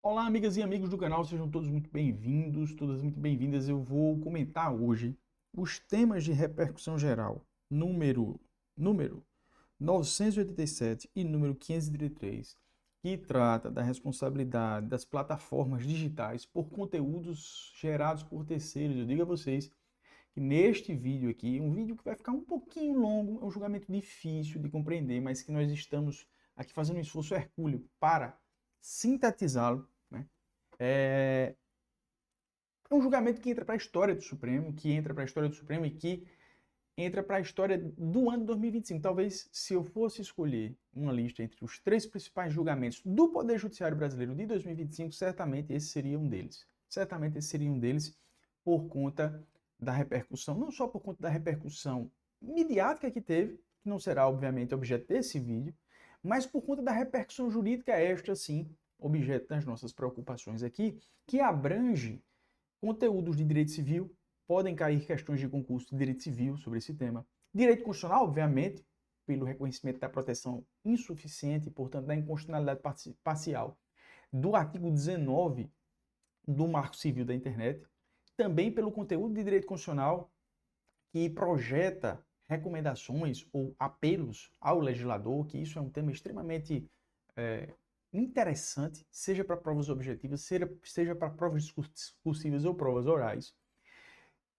Olá, amigas e amigos do canal, sejam todos muito bem-vindos, todas muito bem-vindas. Eu vou comentar hoje os temas de repercussão geral, número 987 e número 533, que trata da responsabilidade das plataformas digitais por conteúdos gerados por terceiros. Eu digo a vocês que neste vídeo aqui, um vídeo que vai ficar um pouquinho longo, é um julgamento difícil de compreender, mas que nós estamos aqui fazendo um esforço hercúleo para sintetizá-lo, né? É um julgamento que entra para a história do Supremo, e que entra para a história do ano 2025. Talvez, se eu fosse escolher uma lista entre os três principais julgamentos do Poder Judiciário brasileiro de 2025, certamente esse seria um deles. Certamente esse seria um deles por conta da repercussão, não só por conta da repercussão midiática que teve, que não será, obviamente, objeto desse vídeo, mas por conta da repercussão jurídica, esta sim, objeto das nossas preocupações aqui, que abrange conteúdos de direito civil, podem cair questões de concurso de direito civil sobre esse tema. Direito constitucional, obviamente, pelo reconhecimento da proteção insuficiente, portanto, da inconstitucionalidade parcial do artigo 19 do Marco Civil da Internet, também pelo conteúdo de direito constitucional que projeta recomendações ou apelos ao legislador, que isso é um tema extremamente interessante, seja para provas objetivas, seja para provas discursivas ou provas orais.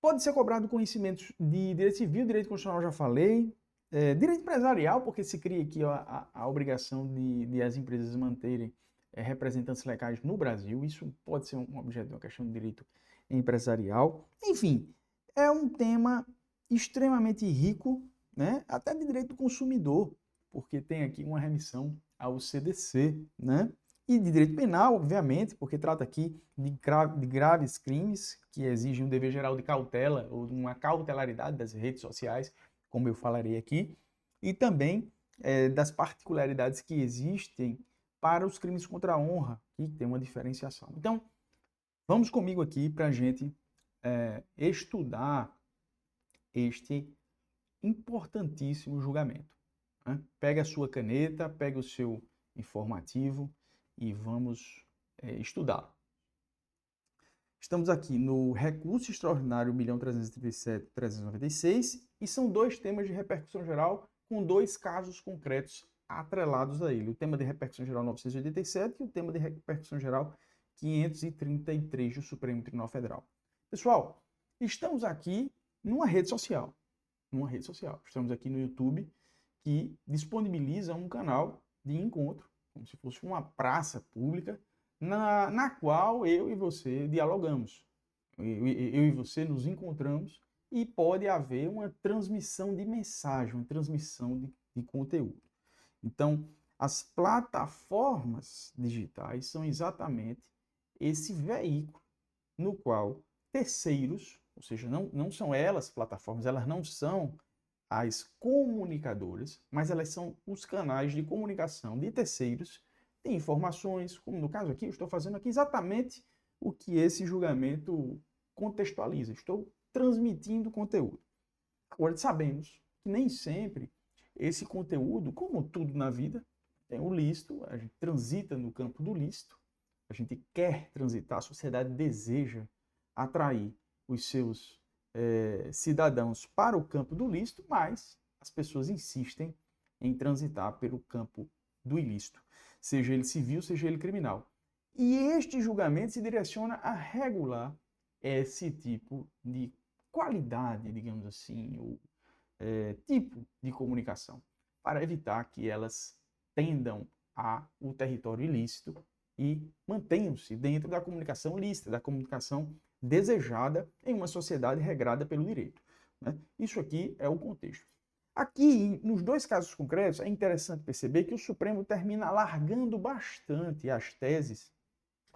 Pode ser cobrado conhecimentos de direito civil, direito constitucional, já falei, direito empresarial, porque se cria aqui a obrigação de as empresas manterem representantes legais no Brasil, isso pode ser um objeto de uma questão de direito empresarial. Enfim, é um tema extremamente rico, né? Até de direito do consumidor, porque tem aqui uma remissão ao CDC, né? E de direito penal, obviamente, porque trata aqui de graves crimes que exigem um dever geral de cautela ou uma cautelaridade das redes sociais, como eu falarei aqui, e também das particularidades que existem para os crimes contra a honra, que tem uma diferenciação. Então, vamos comigo aqui para a gente estudar este importantíssimo julgamento, né? Pega a sua caneta, pega o seu informativo e vamos estudá-lo. Estamos aqui no recurso extraordinário 1.337.396 e são dois temas de repercussão geral com dois casos concretos atrelados a ele. O tema de repercussão geral 987 e o tema de repercussão geral 533 do Supremo Tribunal Federal. Pessoal, estamos aqui numa rede social. Estamos aqui no YouTube, que disponibiliza um canal de encontro, como se fosse uma praça pública, na qual eu e você dialogamos. Eu e você nos encontramos e pode haver uma transmissão de mensagem, uma transmissão de conteúdo. Então, as plataformas digitais são exatamente esse veículo no qual terceiros, ou seja, não são elas plataformas, elas não são as comunicadoras, mas elas são os canais de comunicação de terceiros, de informações, como no caso aqui, eu estou fazendo aqui exatamente o que esse julgamento contextualiza. Estou transmitindo conteúdo. Agora, sabemos que nem sempre esse conteúdo, como tudo na vida, tem o lícito, a gente transita no campo do lícito, a gente quer transitar, a sociedade deseja atrair os seus cidadãos para o campo do lícito, mas as pessoas insistem em transitar pelo campo do ilícito, seja ele civil, seja ele criminal. E este julgamento se direciona a regular esse tipo de qualidade, digamos assim, ou tipo de comunicação, para evitar que elas tendam ao território ilícito e mantenham-se dentro da comunicação lícita, da comunicação desejada em uma sociedade regrada pelo direito, né? Isso aqui é o contexto. Aqui, nos dois casos concretos, é interessante perceber que o Supremo termina alargando bastante as teses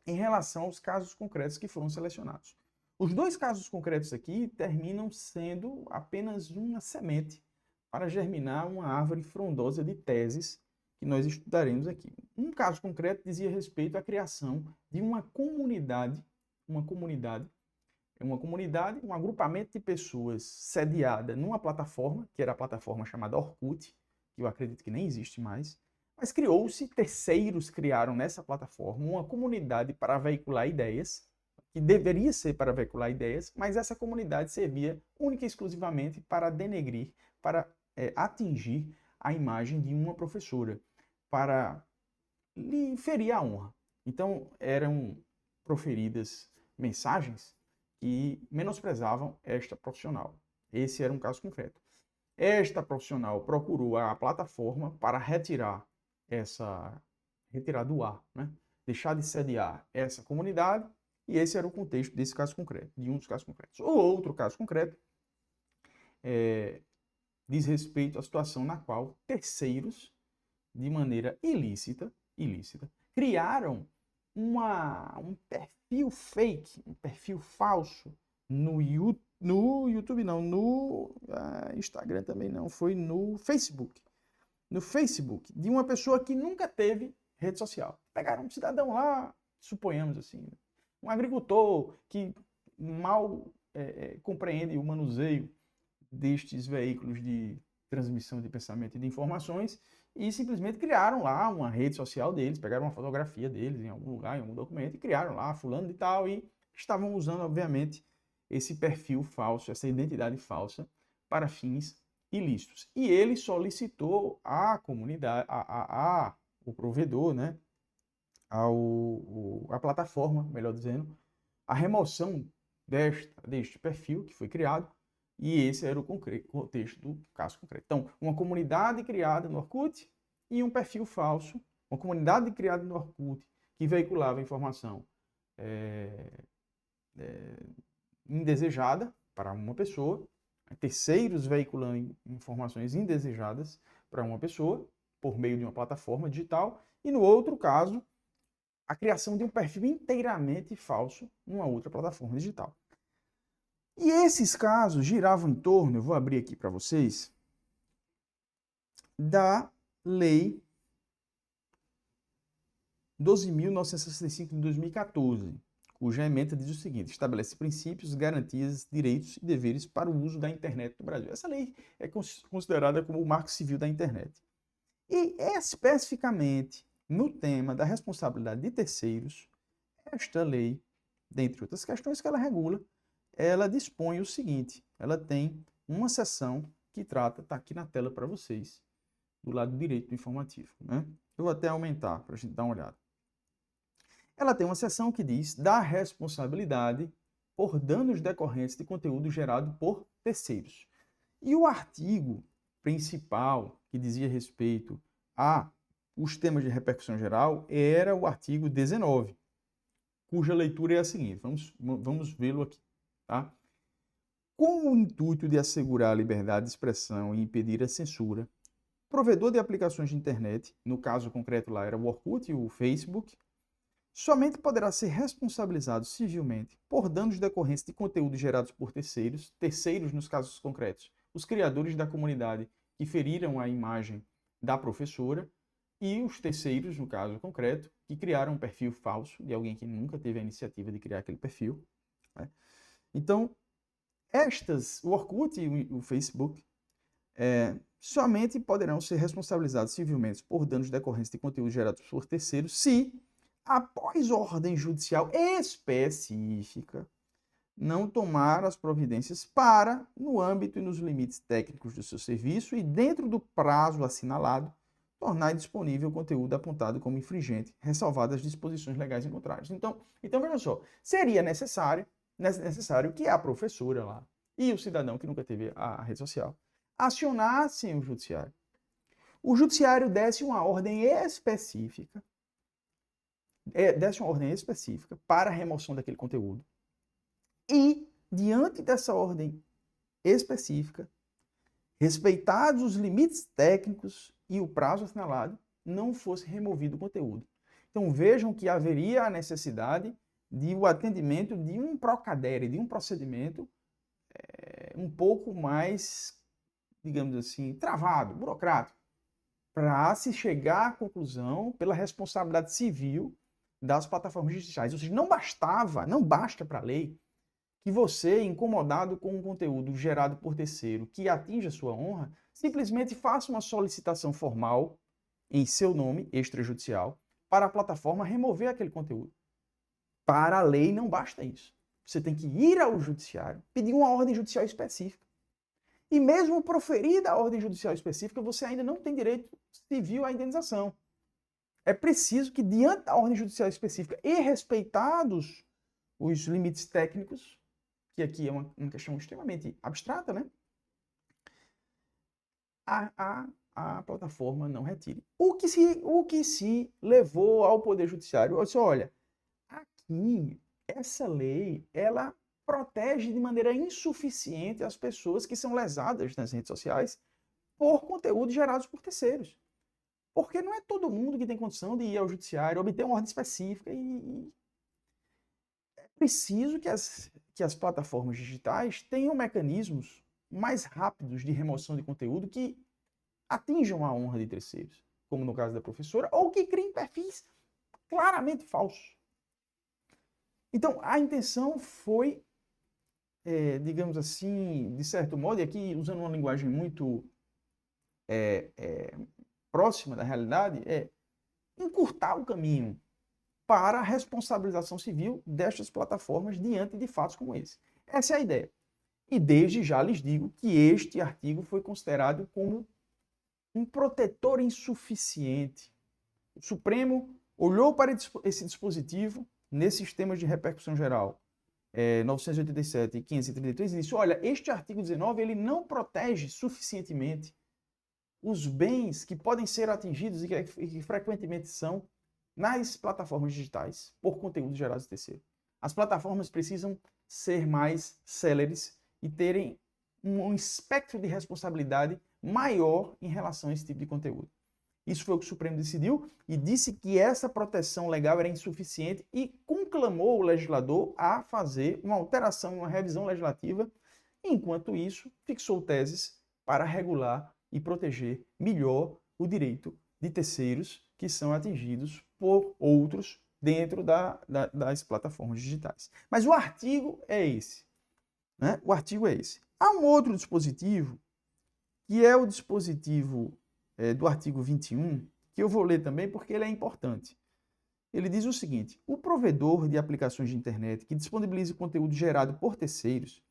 em relação aos casos concretos que foram selecionados. Os dois casos concretos aqui terminam sendo apenas uma semente para germinar uma árvore frondosa de teses que nós estudaremos aqui. Um caso concreto dizia respeito à criação de uma comunidade, um agrupamento de pessoas sediada numa plataforma, que era a plataforma chamada Orkut, que eu acredito que nem existe mais, Mas terceiros criaram nessa plataforma uma comunidade para veicular ideias, que deveria ser para veicular ideias, mas essa comunidade servia única e exclusivamente para denegrir, para atingir a imagem de uma professora, para lhe ferir a honra. Então, eram proferidas mensagens que menosprezavam esta profissional. Esse era um caso concreto. Esta profissional procurou a plataforma para retirar do ar, né? Deixar de sediar essa comunidade, e esse era o contexto desse caso concreto, de um dos casos concretos. O outro caso concreto diz respeito à situação na qual terceiros, de maneira ilícita, criaram um perfil fake, um perfil falso no YouTube não, no Instagram também não, foi no Facebook. No Facebook, de uma pessoa que nunca teve rede social. Pegaram um cidadão lá, suponhamos assim, um agricultor que mal compreende o manuseio destes veículos de transmissão de pensamento e de informações, e simplesmente criaram lá uma rede social deles, pegaram uma fotografia deles em algum lugar, em algum documento, e criaram lá fulano de tal, e estavam usando, obviamente, esse perfil falso, essa identidade falsa, para fins ilícitos. E ele solicitou à comunidade, o provedor, né, a plataforma, melhor dizendo, a remoção deste perfil que foi criado, e esse era o contexto do caso concreto. Então, uma comunidade criada no Orkut e um perfil falso, uma comunidade criada no Orkut que veiculava informação indesejada para uma pessoa, terceiros veiculando informações indesejadas para uma pessoa por meio de uma plataforma digital, e no outro caso, a criação de um perfil inteiramente falso numa outra plataforma digital. E esses casos giravam em torno, eu vou abrir aqui para vocês, da Lei 12.965 de 2014, cuja ementa diz o seguinte: estabelece princípios, garantias, direitos e deveres para o uso da internet no Brasil. Essa lei é considerada como o marco civil da internet. E especificamente no tema da responsabilidade de terceiros, esta lei, dentre outras questões que ela regula, ela dispõe o seguinte: ela tem uma seção que trata, está aqui na tela para vocês, do lado direito do informativo, né? Eu vou até aumentar para a gente dar uma olhada. Ela tem uma seção que diz da responsabilidade por danos decorrentes de conteúdo gerado por terceiros. E o artigo principal que dizia respeito a os temas de repercussão geral era o artigo 19, cuja leitura é a seguinte, vamos vê-lo aqui, tá? Com o intuito de assegurar a liberdade de expressão e impedir a censura, o provedor de aplicações de internet, no caso concreto lá era o Orkut e o Facebook, somente poderá ser responsabilizado civilmente por danos decorrentes de conteúdos gerados por terceiros nos casos concretos, os criadores da comunidade que feriram a imagem da professora, e os terceiros, no caso concreto, que criaram um perfil falso de alguém que nunca teve a iniciativa de criar aquele perfil, né? Então, o Orkut e o Facebook somente poderão ser responsabilizados civilmente por danos decorrentes de conteúdo gerados por terceiros se, após ordem judicial específica, não tomar as providências para, no âmbito e nos limites técnicos do seu serviço e dentro do prazo assinalado, tornar disponível o conteúdo apontado como infringente, ressalvadas as disposições legais em contrários. Então veja só, seria necessário que a professora lá e o cidadão que nunca teve a rede social acionassem o judiciário. O judiciário desse uma ordem específica para a remoção daquele conteúdo. E, diante dessa ordem específica, respeitados os limites técnicos e o prazo assinalado, não fosse removido o conteúdo. Então vejam que haveria a necessidade de o atendimento de um procadere, de um procedimento um pouco mais, digamos assim, travado, burocrático, para se chegar à conclusão pela responsabilidade civil das plataformas digitais. Ou seja, não basta para a lei que você, incomodado com um conteúdo gerado por terceiro que atinja sua honra, simplesmente faça uma solicitação formal em seu nome extrajudicial para a plataforma remover aquele conteúdo. Para a lei não basta isso. Você tem que ir ao judiciário, pedir uma ordem judicial específica. E mesmo proferida a ordem judicial específica, você ainda não tem direito civil à indenização. É preciso que, diante da ordem judicial específica e respeitados os limites técnicos, que aqui é uma questão extremamente abstrata, né? A plataforma não retire. O que se levou ao Poder Judiciário? Olha, aqui, essa lei, ela protege de maneira insuficiente as pessoas que são lesadas nas redes sociais por conteúdos gerados por terceiros. Porque não é todo mundo que tem condição de ir ao judiciário, obter uma ordem específica e é preciso que as plataformas digitais tenham mecanismos mais rápidos de remoção de conteúdo que atinjam a honra de terceiros, como no caso da professora, ou que criem perfis claramente falsos. Então, a intenção foi, digamos assim, de certo modo, e aqui usando uma linguagem muito próxima da realidade, encurtar o caminho para a responsabilização civil destas plataformas diante de fatos como esse. Essa é a ideia. E desde já lhes digo que este artigo foi considerado como um protetor insuficiente. O Supremo olhou para esse dispositivo nesses temas de repercussão geral 987 e 533 e disse, olha, este artigo 19 ele não protege suficientemente os bens que podem ser atingidos e que frequentemente são nas plataformas digitais por conteúdos gerados de terceiro. As plataformas precisam ser mais céleres e terem um espectro de responsabilidade maior em relação a esse tipo de conteúdo. Isso foi o que o Supremo decidiu e disse que essa proteção legal era insuficiente e conclamou o legislador a fazer uma alteração, uma revisão legislativa, enquanto isso fixou teses para regular e proteger melhor o direito de terceiros que são atingidos por outros dentro das plataformas digitais. Mas o artigo é esse. Né? O artigo é esse. Há um outro dispositivo, que é o dispositivo do artigo 21, que eu vou ler também porque ele é importante. Ele diz o seguinte, o provedor de aplicações de internet que disponibilize conteúdo gerado por terceiros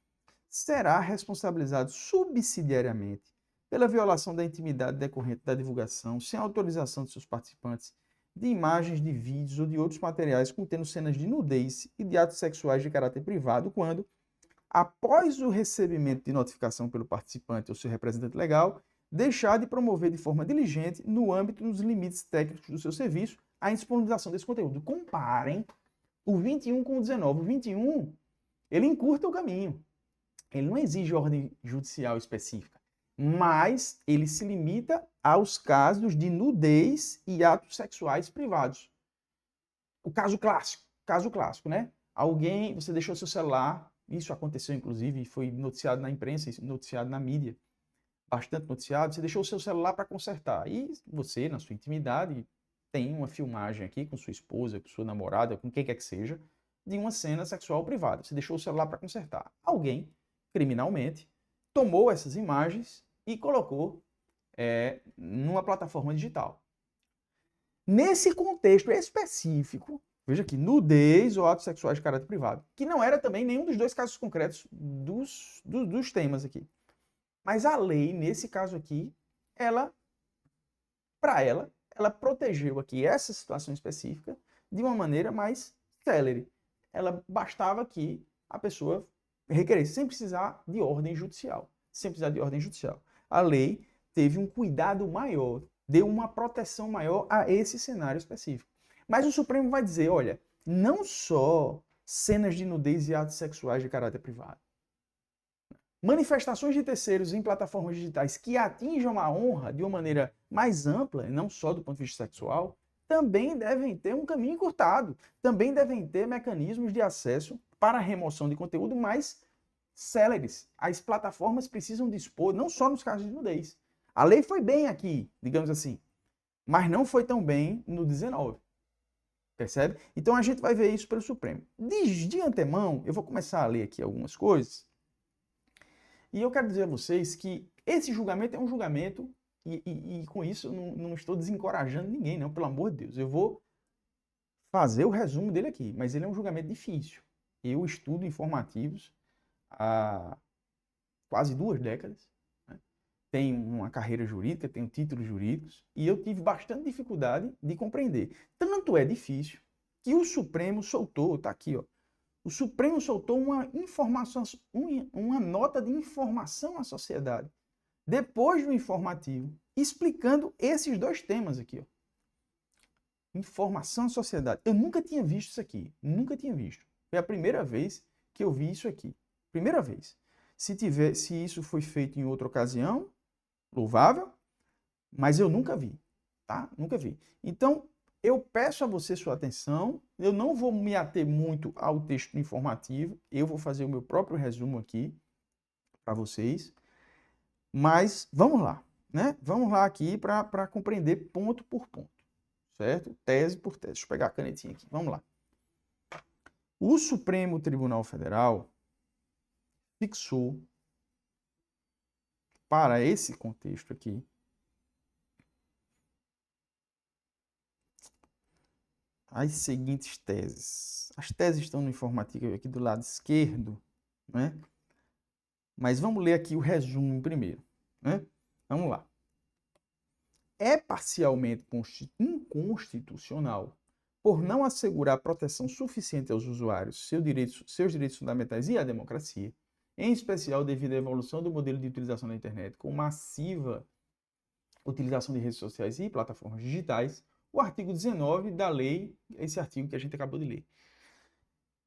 será responsabilizado subsidiariamente pela violação da intimidade decorrente da divulgação, sem autorização de seus participantes, de imagens, de vídeos ou de outros materiais contendo cenas de nudez e de atos sexuais de caráter privado, quando, após o recebimento de notificação pelo participante ou seu representante legal, deixar de promover de forma diligente, no âmbito dos limites técnicos do seu serviço, a indisponibilização desse conteúdo. Comparem o 21 com o 19. O 21, ele encurta o caminho. Ele não exige ordem judicial específica, mas ele se limita aos casos de nudez e atos sexuais privados. O caso clássico, né? Você deixou seu celular, isso aconteceu inclusive, foi noticiado na imprensa, noticiado na mídia, bastante noticiado, você deixou o seu celular para consertar. E você, na sua intimidade, tem uma filmagem aqui com sua esposa, com sua namorada, com quem quer que seja, de uma cena sexual privada. Você deixou o celular para consertar. Alguém, criminalmente, tomou essas imagens e colocou numa plataforma digital. Nesse contexto específico, veja aqui, nudez ou atos sexuais de caráter privado, que não era também nenhum dos dois casos concretos dos temas aqui. Mas a lei, nesse caso aqui, ela protegeu aqui essa situação específica de uma maneira mais célere. Ela bastava que a pessoa requeresse, sem precisar de ordem judicial. A lei teve um cuidado maior, deu uma proteção maior a esse cenário específico. Mas o Supremo vai dizer, olha, não só cenas de nudez e atos sexuais de caráter privado. Manifestações de terceiros em plataformas digitais que atinjam a honra de uma maneira mais ampla, não só do ponto de vista sexual, também devem ter um caminho encurtado, também devem ter mecanismos de acesso para a remoção de conteúdo mais céleres. As plataformas precisam dispor, não só nos casos de nudez. A lei foi bem aqui, digamos assim, mas não foi tão bem no 19. Percebe? Então a gente vai ver isso pelo Supremo. De antemão, eu vou começar a ler aqui algumas coisas. E eu quero dizer a vocês que esse julgamento é um julgamento E com isso, eu não estou desencorajando ninguém, não, pelo amor de Deus. Eu vou fazer o resumo dele aqui, mas ele é um julgamento difícil. Eu estudo informativos há quase 2 décadas, né? Tenho uma carreira jurídica, tenho títulos jurídicos, e eu tive bastante dificuldade de compreender. Tanto é difícil que o Supremo soltou, tá aqui, ó, o Supremo soltou uma informação, uma nota de informação à sociedade, depois do informativo, explicando esses 2 temas aqui, ó. Informação à sociedade. Eu nunca tinha visto isso aqui, nunca tinha visto. Foi a primeira vez que eu vi isso aqui. Primeira vez. Se isso foi feito em outra ocasião, louvável, mas eu nunca vi, tá? Nunca vi. Então, eu peço a você sua atenção, eu não vou me ater muito ao texto informativo, eu vou fazer o meu próprio resumo aqui para vocês, mas vamos lá, né? Vamos lá aqui para compreender ponto por ponto, certo? Tese por tese. Deixa eu pegar a canetinha aqui, vamos lá. O Supremo Tribunal Federal fixou, para esse contexto aqui, as seguintes teses. As teses estão no informativo aqui do lado esquerdo, né? Mas vamos ler aqui o resumo primeiro, né? Vamos lá. É parcialmente inconstitucional por não assegurar proteção suficiente aos usuários, seus direitos fundamentais e à democracia, em especial devido à evolução do modelo de utilização da internet, com massiva utilização de redes sociais e plataformas digitais, o artigo 19 da lei, esse artigo que a gente acabou de ler.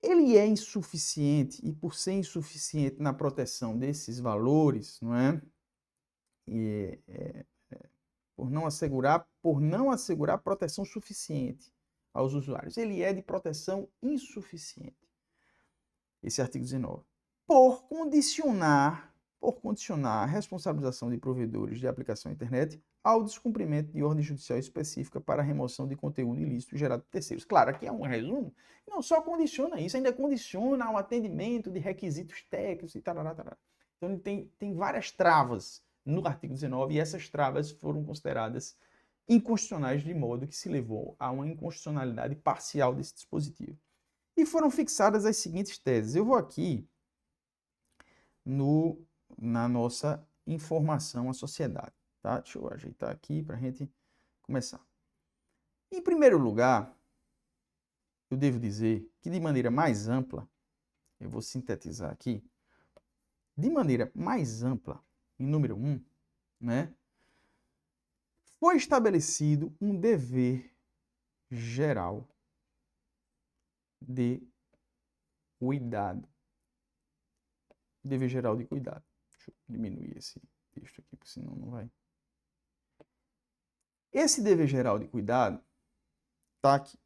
Ele é insuficiente, e por ser insuficiente na proteção desses valores, não é? Por não assegurar proteção suficiente aos usuários. Ele é de proteção insuficiente, esse artigo 19. Por condicionar a responsabilização de provedores de aplicação à internet ao descumprimento de ordem judicial específica para a remoção de conteúdo ilícito gerado por terceiros. Claro, aqui é um resumo, não só condiciona isso, ainda condiciona ao atendimento de requisitos técnicos e tal. Então, ele tem várias travas no artigo 19 e essas travas foram consideradas inconstitucionais, de modo que se levou a uma inconstitucionalidade parcial desse dispositivo. E foram fixadas as seguintes teses. Eu vou aqui na nossa informação à sociedade, tá? Deixa eu ajeitar aqui para a gente começar. Em primeiro lugar, eu devo dizer que de maneira mais ampla, eu vou sintetizar aqui, de maneira mais ampla, em número 1, né, foi estabelecido um dever geral de cuidado. Dever geral de cuidado. Deixa eu diminuir esse texto aqui, porque senão não vai. Esse dever geral de cuidado está aqui.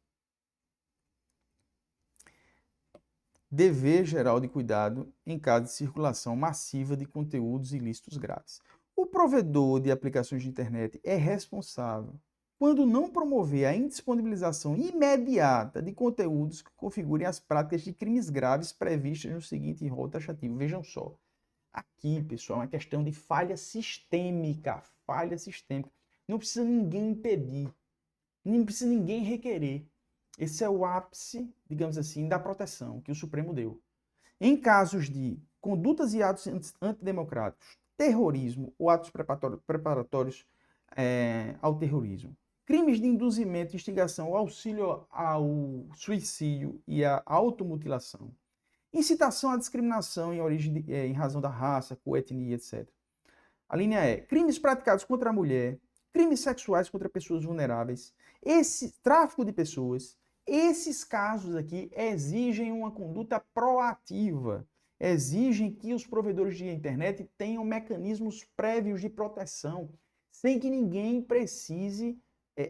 Dever geral de cuidado em caso de circulação massiva de conteúdos ilícitos graves. O provedor de aplicações de internet é responsável quando não promover a indisponibilização imediata de conteúdos que configurem as práticas de crimes graves previstas no seguinte rol taxativo. Vejam só. Aqui, pessoal, é uma questão de falha sistêmica. Falha sistêmica. Não precisa ninguém impedir. Não precisa ninguém requerer. Esse é o ápice, digamos assim, da proteção que o Supremo deu. Em casos de condutas e atos antidemocráticos, terrorismo ou atos preparatórios ao terrorismo, crimes de induzimento, instigação, auxílio ao suicídio e à automutilação, incitação à discriminação em razão da raça, cor, etnia, etc. A linha E, crimes praticados contra a mulher, crimes sexuais contra pessoas vulneráveis, tráfico de pessoas. Esses casos aqui exigem uma conduta proativa, exigem que os provedores de internet tenham mecanismos prévios de proteção, sem que ninguém precise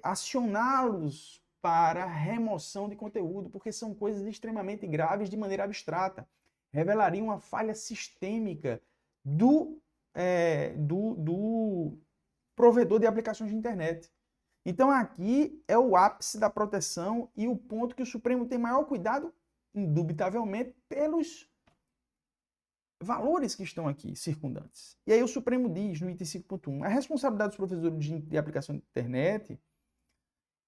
acioná-los para remoção de conteúdo, porque são coisas extremamente graves de maneira abstrata. Revelariam uma falha sistêmica do provedor de aplicações de internet. Então, aqui é o ápice da proteção e o ponto que o Supremo tem maior cuidado, indubitavelmente, pelos valores que estão aqui, circundantes. E aí o Supremo diz, no item 5.1, a responsabilidade dos professores de aplicação de internet,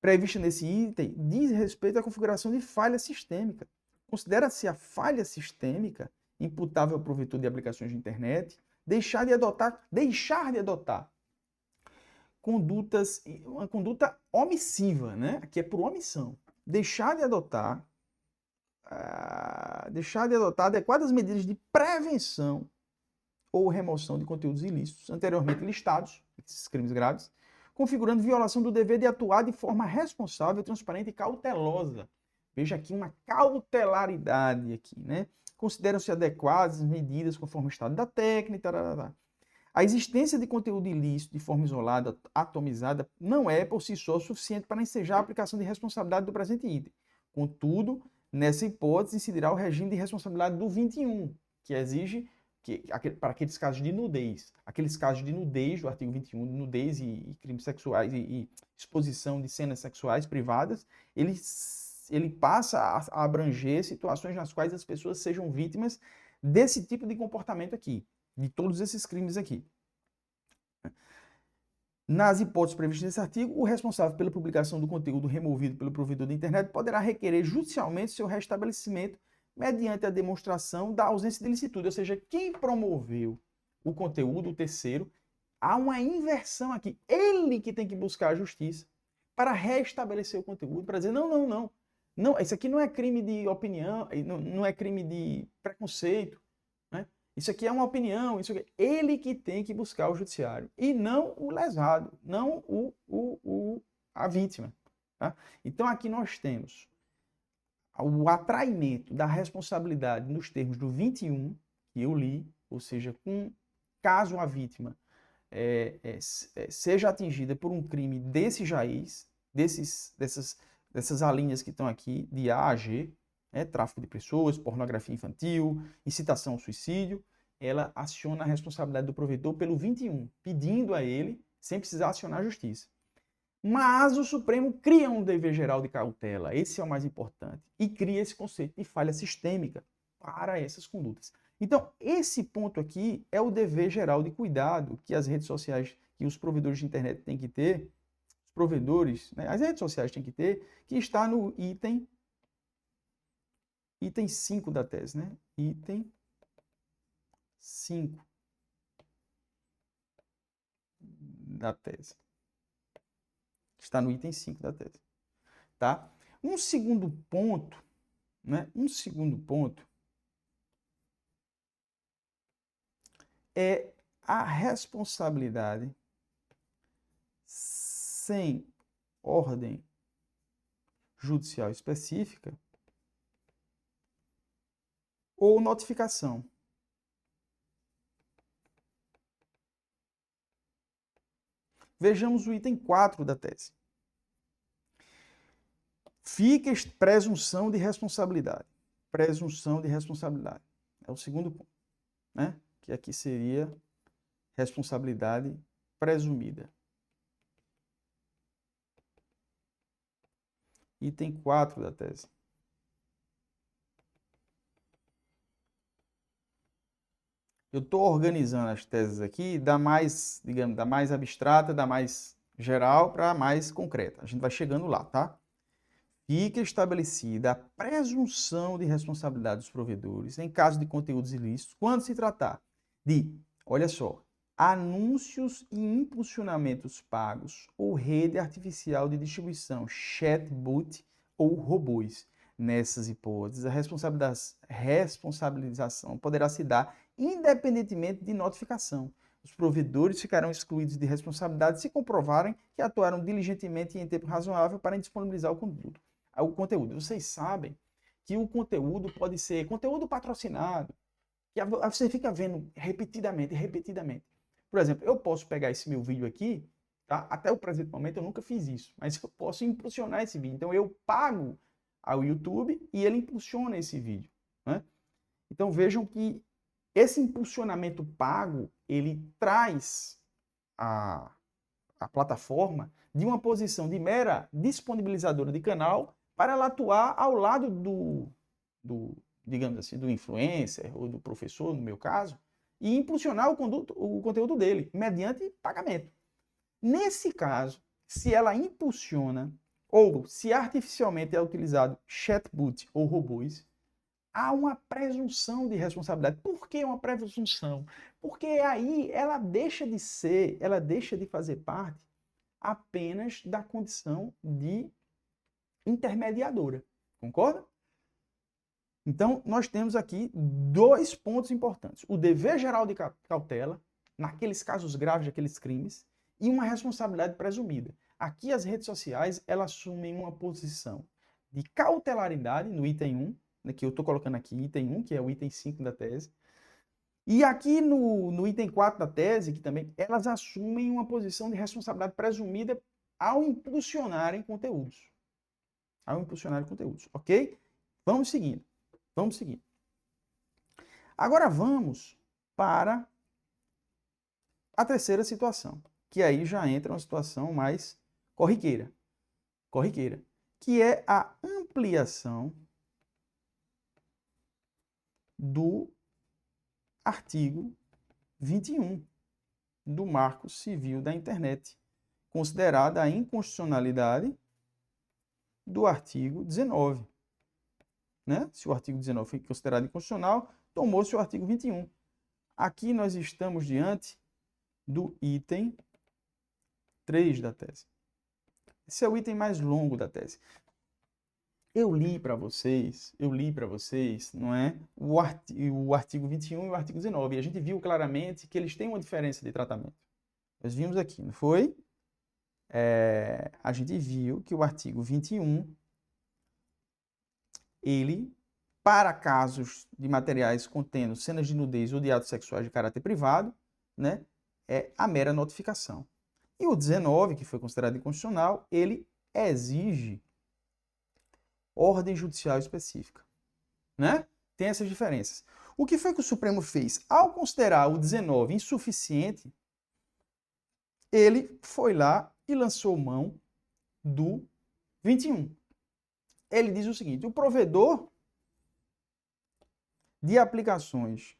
prevista nesse item, diz respeito à configuração de falha sistêmica. Considera-se a falha sistêmica imputável ao provedor de aplicações de internet deixar de adotar uma conduta omissiva, né? Que é por omissão. Deixar de adotar adequadas medidas de prevenção ou remoção de conteúdos ilícitos anteriormente listados, esses crimes graves, configurando violação do dever de atuar de forma responsável, transparente e cautelosa. Veja aqui uma cautelaridade aqui, né? Consideram-se adequadas medidas conforme o estado da técnica, tarará. A existência de conteúdo ilícito de forma isolada, atomizada, não é por si só suficiente para ensejar a aplicação de responsabilidade do presente item. Contudo, nessa hipótese, incidirá o regime de responsabilidade do 21, que exige para aqueles casos de nudez. Aqueles casos de nudez do artigo 21, nudez e crimes sexuais e exposição de cenas sexuais privadas, ele passa a abranger situações nas quais as pessoas sejam vítimas desse tipo de comportamento aqui, de todos esses crimes aqui. Nas hipóteses previstas nesse artigo, o responsável pela publicação do conteúdo removido pelo provedor da internet poderá requerer judicialmente seu restabelecimento mediante a demonstração da ausência de ilicitude, ou seja, quem promoveu o conteúdo, o terceiro, há uma inversão aqui. Ele que tem que buscar a justiça para restabelecer o conteúdo, para dizer, não, isso aqui não é crime de opinião, não é crime de preconceito, né? Isso aqui é uma opinião, isso aqui. Ele que tem que buscar o judiciário, e não o lesado, não a vítima. Tá? Então aqui nós temos o atraimento da responsabilidade nos termos do 21, que eu li, ou seja, caso a vítima seja atingida por um crime desse jaez, dessas alíneas que estão aqui, de A a G, tráfico de pessoas, pornografia infantil, incitação ao suicídio, ela aciona a responsabilidade do provedor pelo 21, pedindo a ele, sem precisar acionar a justiça. Mas o Supremo cria um dever geral de cautela, esse é o mais importante, e cria esse conceito de falha sistêmica para essas condutas. Então, esse ponto aqui é o dever geral de cuidado que as redes sociais, que os provedores de internet têm que ter, os provedores, né, as redes sociais têm que ter, que está no item 5 da tese, né? Item 5 da tese. Está no item 5 da tese. Tá? Um segundo ponto, né? É a responsabilidade sem ordem judicial específica ou notificação. Vejamos o item 4 da tese. Fica presunção de responsabilidade. Presunção de responsabilidade. É o segundo ponto, né? Que aqui seria responsabilidade presumida. Item 4 da tese. Eu estou organizando as teses aqui da mais, digamos, da mais abstrata, da mais geral para a mais concreta. A gente vai chegando lá, tá? Fica estabelecida a presunção de responsabilidade dos provedores em caso de conteúdos ilícitos, quando se tratar de, olha só, anúncios e impulsionamentos pagos ou rede artificial de distribuição, chatbot ou robôs. Nessas hipóteses, a responsabilização poderá se dar independentemente de notificação. Os provedores ficarão excluídos de responsabilidade se comprovarem que atuaram diligentemente e em tempo razoável para disponibilizar o conteúdo. Vocês sabem que o conteúdo pode ser conteúdo patrocinado, que você fica vendo repetidamente. Por exemplo, eu posso pegar esse meu vídeo aqui, tá? Até o presente momento eu nunca fiz isso, mas eu posso impulsionar esse vídeo. Então eu pago ao YouTube e ele impulsiona esse vídeo, né? Então vejam que esse impulsionamento pago, ele traz a plataforma de uma posição de mera disponibilizadora de canal para ela atuar ao lado do digamos assim, do influencer ou do professor, no meu caso, e impulsionar o conteúdo dele, mediante pagamento. Nesse caso, se ela impulsiona, ou se artificialmente é utilizado chatbot ou robôs, há uma presunção de responsabilidade. Por que uma presunção? Porque aí ela deixa de fazer parte apenas da condição de intermediadora. Concorda? Então, nós temos aqui dois pontos importantes. O dever geral de cautela, naqueles casos graves daqueles crimes, e uma responsabilidade presumida. Aqui as redes sociais, elas assumem uma posição de cautelaridade no item 1, né, que eu estou colocando aqui, item 1, que é o item 5 da tese. E aqui no item 4 da tese, que também, elas assumem uma posição de responsabilidade presumida ao impulsionarem conteúdos. Ok? Vamos seguindo. Agora vamos para a terceira situação, que aí já entra uma situação mais corriqueira, que é a ampliação do artigo 21 do Marco Civil da Internet, considerada a inconstitucionalidade do artigo 19. Né? Se o artigo 19 foi considerado inconstitucional, tomou-se o artigo 21. Aqui nós estamos diante do item 3 da tese. Esse é o item mais longo da tese. Eu li para vocês, não é? O artigo 21 e o artigo 19. E a gente viu claramente que eles têm uma diferença de tratamento. Nós vimos aqui, não foi? A gente viu que o artigo 21, ele, para casos de materiais contendo cenas de nudez ou de atos sexuais de caráter privado, né, é a mera notificação. E o 19, que foi considerado inconstitucional, ele exige ordem judicial específica, né? Tem essas diferenças. O que foi que o Supremo fez? Ao considerar o 19 insuficiente, ele foi lá e lançou mão do 21. Ele diz o seguinte: o provedor de aplicações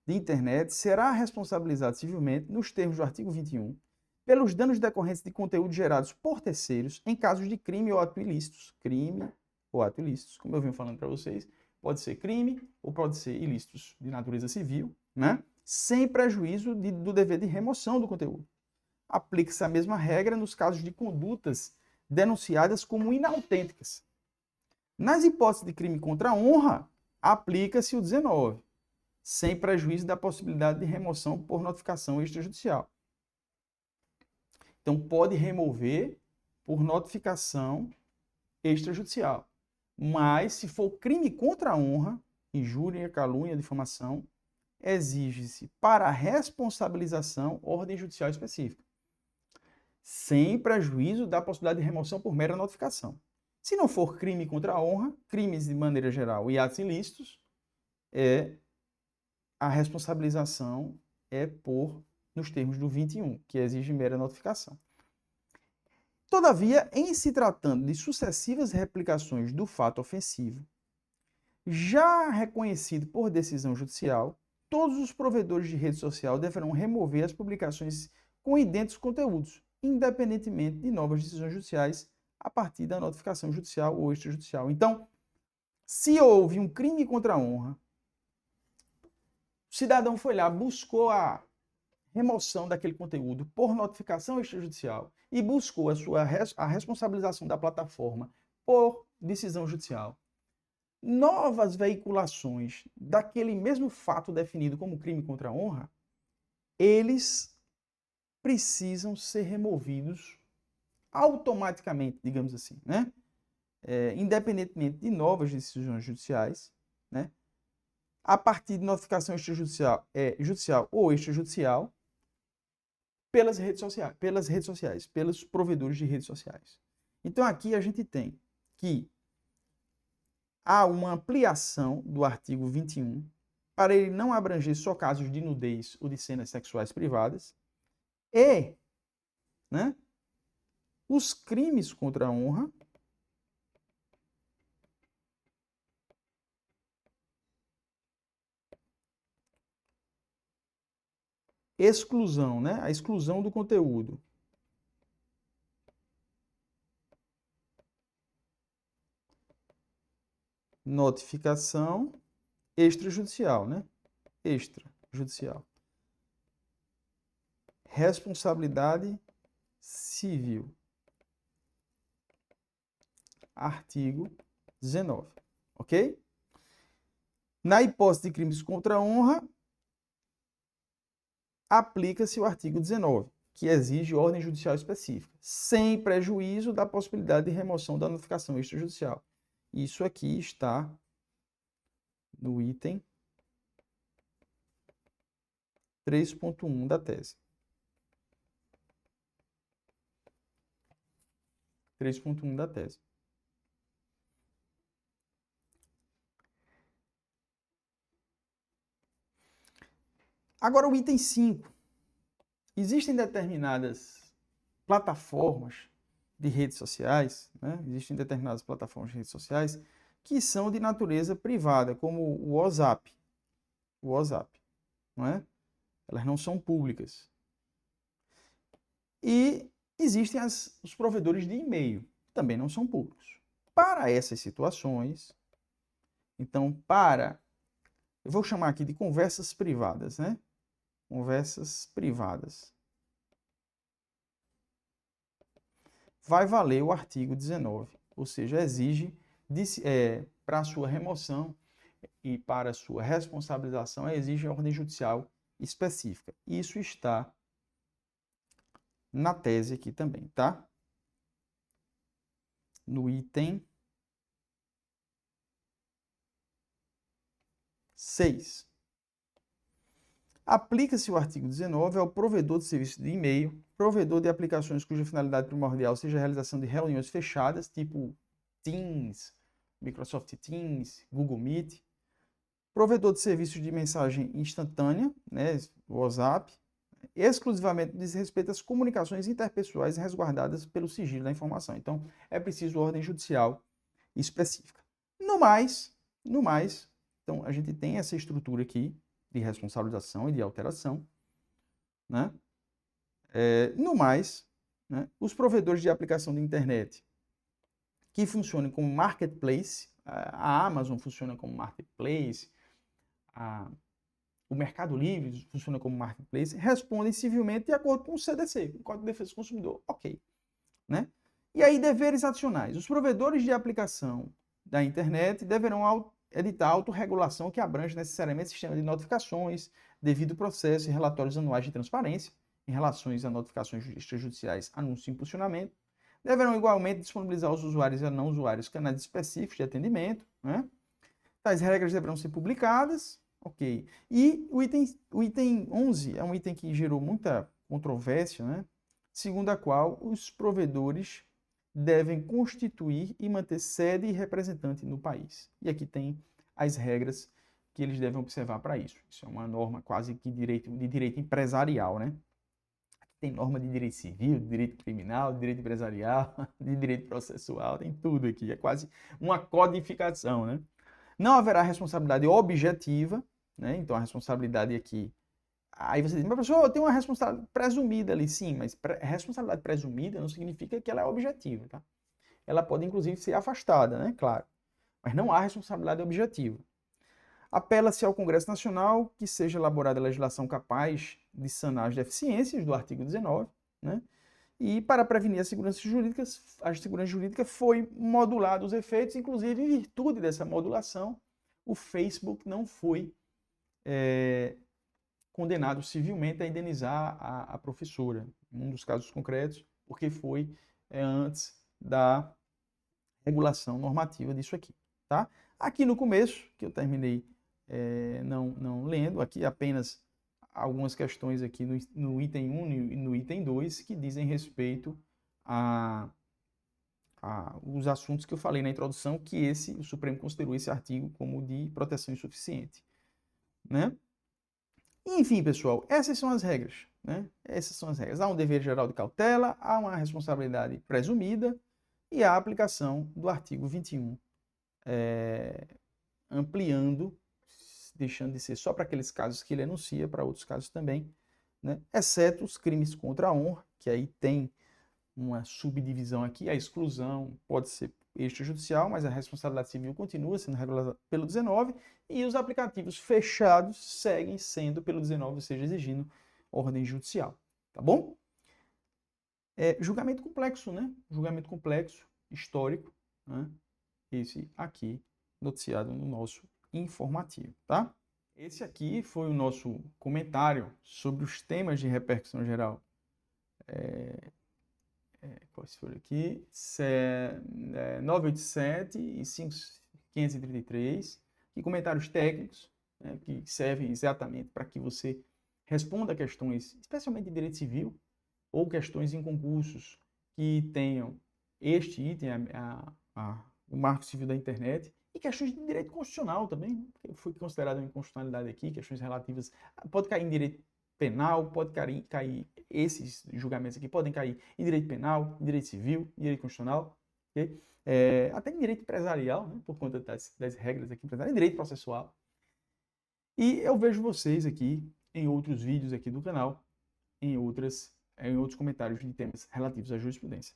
de internet será responsabilizado civilmente, nos termos do artigo 21, pelos danos decorrentes de conteúdos gerados por terceiros em casos de crime ou ato ilícitos. Crime ou ato ilícitos, como eu venho falando para vocês, pode ser crime ou pode ser ilícitos de natureza civil, né? Sem prejuízo do dever de remoção do conteúdo. Aplica-se a mesma regra nos casos de condutas denunciadas como inautênticas. Nas hipóteses de crime contra a honra, aplica-se o 19, sem prejuízo da possibilidade de remoção por notificação extrajudicial. Então, pode remover por notificação extrajudicial. Mas, se for crime contra a honra, injúria, calúnia, difamação, exige-se para a responsabilização ordem judicial específica, sem prejuízo da possibilidade de remoção por mera notificação. Se não for crime contra a honra, crimes de maneira geral e atos ilícitos, a responsabilização é nos termos do 21, que exige mera notificação. Todavia, em se tratando de sucessivas replicações do fato ofensivo, já reconhecido por decisão judicial, todos os provedores de rede social deverão remover as publicações com idênticos conteúdos, independentemente de novas decisões judiciais a partir da notificação judicial ou extrajudicial. Então, se houve um crime contra a honra, o cidadão foi lá, buscou a remoção daquele conteúdo por notificação extrajudicial e buscou a responsabilização da plataforma por decisão judicial. Novas veiculações daquele mesmo fato definido como crime contra a honra, eles precisam ser removidos automaticamente, digamos assim, né? Independentemente de novas decisões judiciais, né? A partir de notificação extrajudicial, judicial ou extrajudicial, pelas redes sociais, pelos provedores de redes sociais. Então aqui a gente tem que há uma ampliação do artigo 21 para ele não abranger só casos de nudez ou de cenas sexuais privadas e, né, os crimes contra a honra exclusão, né? A exclusão do conteúdo. Notificação extrajudicial, né? Extrajudicial. Responsabilidade civil. Artigo 19, ok? Na hipótese de crimes contra a honra, aplica-se o artigo 19, que exige ordem judicial específica, sem prejuízo da possibilidade de remoção da notificação extrajudicial. Isso aqui está no item 3.1 da tese. 3.1 da tese. Agora o item 5. Existem determinadas plataformas de redes sociais, né? Existem determinadas plataformas de redes sociais que são de natureza privada, como o WhatsApp. O WhatsApp, não é? Elas não são públicas. E existem os provedores de e-mail, que também não são públicos. Para essas situações, então, eu vou chamar aqui de conversas privadas, né? Conversas privadas. Vai valer o artigo 19, ou seja, exige para a sua remoção e para a sua responsabilização, exige ordem judicial específica. Isso está na tese aqui também, tá? No item 6. Aplica-se o artigo 19 ao provedor de serviço de e-mail, provedor de aplicações cuja finalidade primordial seja a realização de reuniões fechadas, tipo Teams, Microsoft Teams, Google Meet, provedor de serviços de mensagem instantânea, né, WhatsApp, exclusivamente diz respeito às comunicações interpessoais resguardadas pelo sigilo da informação. Então, é preciso ordem judicial específica. No mais, então a gente tem essa estrutura aqui de responsabilização e de alteração, né? No mais, né, os provedores de aplicação de internet que funcionem como marketplace, a Amazon funciona como marketplace, o Mercado Livre funciona como marketplace, respondem civilmente de acordo com o CDC, o Código de Defesa do Consumidor, ok, né? E aí, deveres adicionais. Os provedores de aplicação da internet deverão editar autorregulação que abrange necessariamente sistema de notificações, devido processo e relatórios anuais de transparência em relação a notificações extrajudiciais, anúncio e impulsionamento. Deverão igualmente disponibilizar aos usuários e não usuários canais específicos de atendimento, né? Tais regras deverão ser publicadas, ok. E o item 11 é um item que gerou muita controvérsia, né? Segundo a qual os provedores devem constituir e manter sede e representante no país. E aqui tem as regras que eles devem observar para isso. Isso é uma norma quase que de direito empresarial, né? Aqui tem norma de direito civil, de direito criminal, de direito empresarial, de direito processual, tem tudo aqui. É quase uma codificação, né? Não haverá responsabilidade objetiva, né? Então a responsabilidade aqui. Aí você diz, mas professor, tem uma responsabilidade presumida ali, sim, mas responsabilidade presumida não significa que ela é objetiva, tá? Ela pode, inclusive, ser afastada, né? Claro. Mas não há responsabilidade objetiva. Apela-se ao Congresso Nacional que seja elaborada a legislação capaz de sanar as deficiências do artigo 19, né? E para prevenir a segurança jurídica foi modulado os efeitos, inclusive em virtude dessa modulação, o Facebook não foi condenado civilmente a indenizar a professora, em um dos casos concretos, porque foi antes da regulação normativa disso aqui, tá? Aqui no começo, que eu terminei não lendo, aqui apenas algumas questões aqui no item 1 e no item 2 que dizem respeito a os assuntos que eu falei na introdução, que o Supremo considerou esse artigo como de proteção insuficiente, né? Enfim, pessoal, essas são as regras, né? Essas são as regras. Há um dever geral de cautela, há uma responsabilidade presumida e há a aplicação do artigo 21, ampliando, deixando de ser só para aqueles casos que ele enuncia, para outros casos também, né? Exceto os crimes contra a honra, que aí tem uma subdivisão aqui, a exclusão pode ser extrajudicial, mas a responsabilidade civil continua sendo regulada pelo 19, e os aplicativos fechados seguem sendo pelo 19, ou seja, exigindo ordem judicial, tá bom? Julgamento complexo, né? Julgamento complexo, histórico, né? Esse aqui, noticiado no nosso informativo, tá? Esse aqui foi o nosso comentário sobre os temas de repercussão geral. Quais foram aqui? 987 e 533. E comentários técnicos, né, que servem exatamente para que você responda a questões, especialmente de direito civil, ou questões em concursos que tenham este item, o Marco Civil da Internet, e questões de direito constitucional também, que foi considerada uma inconstitucionalidade aqui, questões relativas, pode cair em direito penal, pode cair esses julgamentos aqui, podem cair em direito penal, em direito civil, em direito constitucional, okay? Até em direito empresarial, né, por conta das regras aqui empresariais, em direito processual. E eu vejo vocês aqui em outros vídeos aqui do canal, em outros comentários de temas relativos à jurisprudência.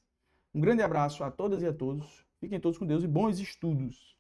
Um grande abraço a todas e a todos, fiquem todos com Deus e bons estudos!